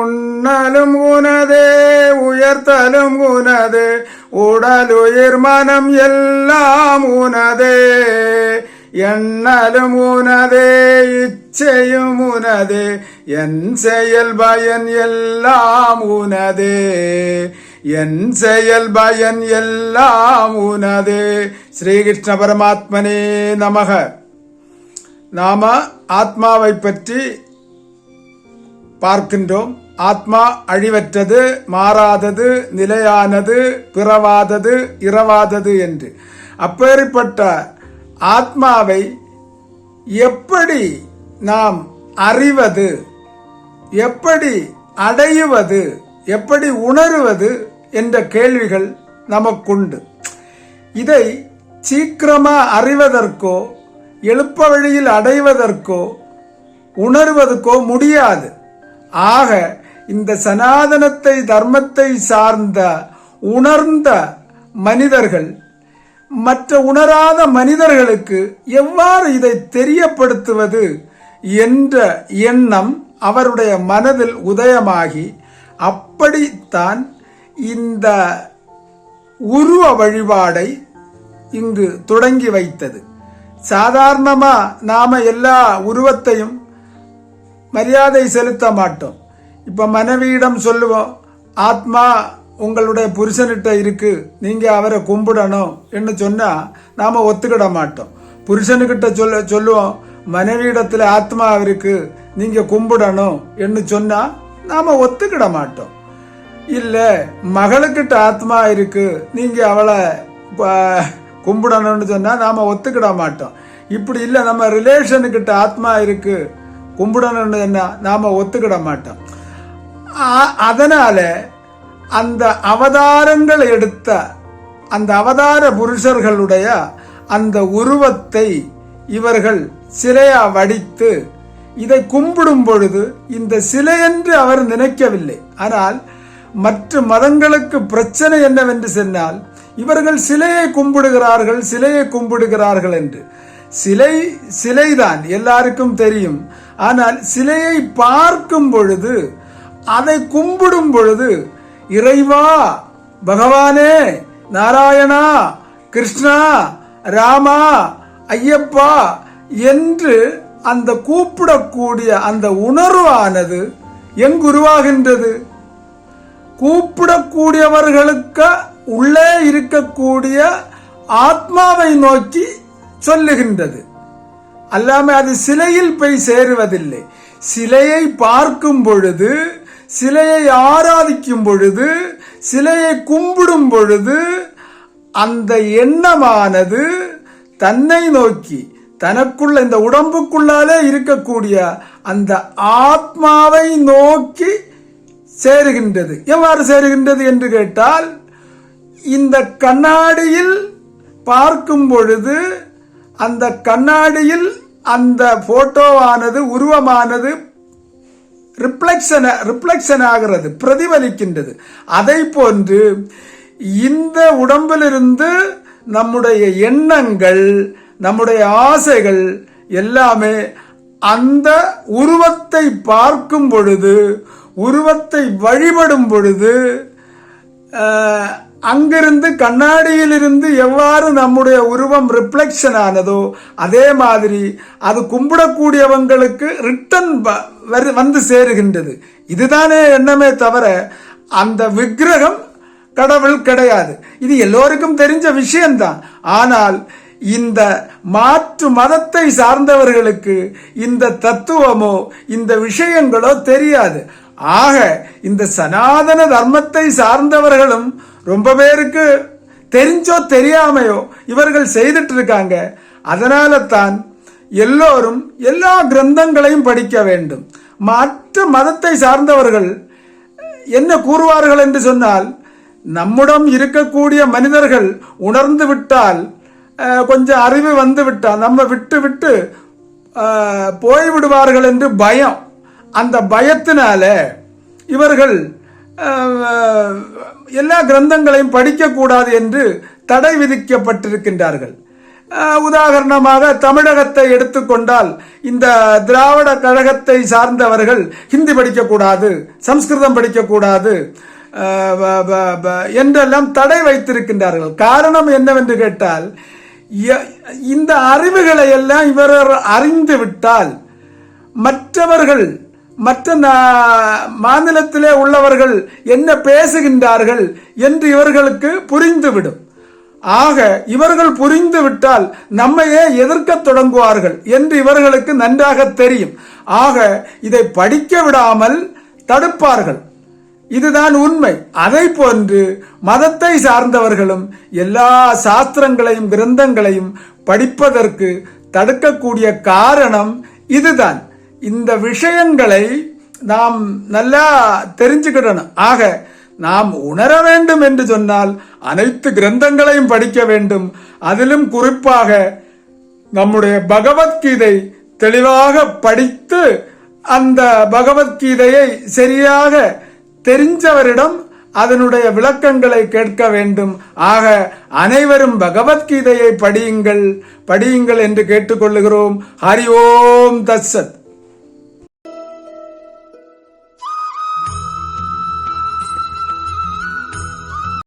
உண்ணலும் உனதே உயர்த்தலும் உனதே உடலுயிர் மனம் எல்லாம் உனதே எண்ணலும் உனதே இச்சையும் உனதே என் செயல் பயன் எல்லாம் உனதே என் செயல் பயன் எல்லாம் உனதே. ஸ்ரீகிருஷ்ண பரமாத்மனே நமக. நாம ஆத்மாவை பற்றி பார்க்கின்றோம். ஆத்மா அழிவற்றது, மாறாதது, நிலையானது, பிறவாதது, இரவாதது என்று. அப்பேற்பட்ட ஆத்மாவை எப்படி நாம் அறிவது, எப்படி அடைவது, எப்படி உணருவது என்ற கேள்விகள் நமக்குண்டு. இதை சீக்கிரமா அறிவதற்கோ எழுப்ப வழியில் அடைவதற்கோ உணர்வதற்கோ முடியாது. ஆக இந்த சனாதனத்தை தர்மத்தை சார்ந்த உணர்ந்த மனிதர்கள் மற்ற உணராத மனிதர்களுக்கு எவ்வாறு இதை தெரியப்படுத்துவது என்ற எண்ணம் அவருடைய மனதில் உதயமாகி அப்படித்தான் இந்த உருவ வழிபாடை இங்கு தொடங்கி வைத்தது. சாதாரணமா நாம எல்லா உருவத்தையும் மரியாதை செலுத்த மாட்டோம். இப்ப மனைவியிடம் சொல்லுவோம், ஆத்மா உங்களுடைய புருஷனிட்ட இருக்கு, நீங்க அவரை கும்பிடணும் என்று சொன்னா நாம ஒத்துக்கிட மாட்டோம். புருஷனுக்கிட்ட சொல்லுவோம், மனைவியிடத்துல ஆத்மா இருக்கு, நீங்க கும்பிடணும் என்று சொன்னா நாம ஒத்துக்கிட மாட்டோம். இல்ல மகளுக்கிட்ட ஆத்மா இருக்கு, நீங்க அவளை கும்பிடணும்னு சொன்னா நாம ஒத்துக்கிட மாட்டோம். இப்படி இல்ல நம்ம ரிலேஷனுக்கிட்ட ஆத்மா இருக்கு, கும்பிடணும்னு சொன்னா நாம ஒத்துக்கிட மாட்டோம். அதனால அந்த அவதாரங்கள் எடுத்த அந்த அவதார புருஷர்களுடைய அந்த உருவத்தை இவர்கள் சிலையா வடித்து இதை கும்பிடும் பொழுது இந்த சிலை என்று அவர் நினைக்கவில்லை. ஆனால் மற்ற மதங்களுக்கு பிரச்சனை என்னவென்று சொன்னால், இவர்கள் சிலையை கும்பிடுகிறார்கள், சிலையை கும்பிடுகிறார்கள் என்று. சிலைதான் எல்லாருக்கும் தெரியும். ஆனால் சிலையை பார்க்கும் பொழுது, அதை கும்பிடும் பொழுது, இறைவா, பகவானே, நாராயணா, கிருஷ்ணா, ராமா, ஐயப்பா என்று அந்த கூப்பிடக்கூடிய அந்த உணர்வானது எங்குருவாகின்றது? கூப்பிடக்கூடியவர்களுக்கு உள்ளே இருக்கக்கூடிய ஆத்மாவை நோக்கி சொல்லுகின்றது. அல்லாம அது சிலையில் போய் சேருவதில்லை. சிலையை பார்க்கும் பொழுது, சிலையை ஆராதிக்கும் பொழுது, சிலையை கும்பிடும் பொழுது அந்த எண்ணமானது தன்னை நோக்கி, தனக்குள்ள இந்த உடம்புக்குள்ளாலே இருக்கக்கூடிய அந்த ஆத்மாவை நோக்கி சேருகின்றது. எவ்வாறு சேருகின்றது என்று கேட்டால், இந்த கண்ணாடியில் பார்க்கும் பொழுது அந்த கண்ணாடியில் அந்த போட்டோவானது, உருவமானது ரிஃப்ளெக்ஷன் ஆகிறது, பிரதிபலிக்கின்றது. அதை போன்று இந்த உடம்பிலிருந்து நம்முடைய எண்ணங்கள், நம்முடைய ஆசைகள் எல்லாமே அந்த உருவத்தை பார்க்கும் பொழுது, உருவத்தை வழிபடும் பொழுது, அங்கிருந்து கண்ணாடியிலிருந்து எவ்வாறு நம்முடைய உருவம் ரிஃப்ளெக்ஷன் ஆனதோ அதே மாதிரி அது கும்பிடக்கூடியவங்களுக்கு ரிட்டன் வந்து சேருகின்றது. இதுதானே எண்ணமே தவிர அந்த விக்கிரகம் கடவுள் கிடையாது. இது எல்லோருக்கும் தெரிஞ்ச விஷயம்தான். ஆனால் இந்த மாற்று மதத்தை சார்ந்தவர்களுக்கு இந்த தத்துவமோ இந்த விஷயங்களோ தெரியாது. ஆக இந்த சனாதன தர்மத்தை சார்ந்தவர்களும் ரொம்ப பேருக்கு தெரிஞ்சோ தெரியாமையோ இவர்கள் செய்துட்டு இருக்காங்க. அதனால தான் எல்லோரும் எல்லா கிரந்தங்களையும் படிக்க வேண்டும். மற்ற மதத்தை சார்ந்தவர்கள் என்ன கூறுவார்கள் என்று சொன்னால், நம்முடன் இருக்கக்கூடிய மனிதர்கள் உணர்ந்து விட்டால், கொஞ்சம் அறிவு வந்து விட்டால் நம்ம விட்டு விட்டு போய்விடுவார்கள் என்று பயம். அந்த பயத்தினால இவர்கள் எல்லா கிரந்தங்களையும் படிக்கக்கூடாது என்று தடை விதிக்கப்பட்டிருக்கின்றார்கள். உதாரணமாக தமிழகத்தை எடுத்துக்கொண்டால் இந்த திராவிட கழகத்தை சார்ந்தவர்கள் ஹிந்தி படிக்கக்கூடாது, சம்ஸ்கிருதம் படிக்கக்கூடாது என்றெல்லாம் தடை வைத்திருக்கின்றார்கள். காரணம் என்னவென்று கேட்டால், இந்த அறிவுகளை எல்லாம் இவர் அறிந்து விட்டால் மற்றவர்கள், மற்ற மாநிலத்திலே உள்ளவர்கள் என்ன பேசுகின்றார்கள் என்று இவர்களுக்கு புரிந்துவிடும். ஆக இவர்கள் புரிந்து விட்டால் நம்மையே எதிர்க்க தொடங்குவார்கள் என்று இவர்களுக்கு நன்றாக தெரியும். ஆக இதை படிக்க விடாமல் தடுப்பார்கள். இதுதான் உண்மை. அதை போன்று மதத்தை சார்ந்தவர்களும் எல்லா சாஸ்திரங்களையும் கிரந்தங்களையும் படிப்பதற்கு தடுக்கக்கூடிய காரணம் இதுதான். இந்த விஷயங்களை நாம் நல்லா தெரிஞ்சுக்கிடணும். ஆக நாம் உணர வேண்டும் என்று சொன்னால் அனைத்து கிரந்தங்களையும் படிக்க வேண்டும். அதிலும் குறிப்பாக நம்முடைய பகவத்கீதை தெளிவாக படித்து அந்த பகவத்கீதையை சரியாக தெரிஞ்சவரிடம் அதனுடைய விளக்கங்களை கேட்க வேண்டும். ஆக அனைவரும் பகவத்கீதையை படியுங்கள் என்று கேட்டுக்கொள்ளுகிறோம். ஹரி ஓம் தத்சத்.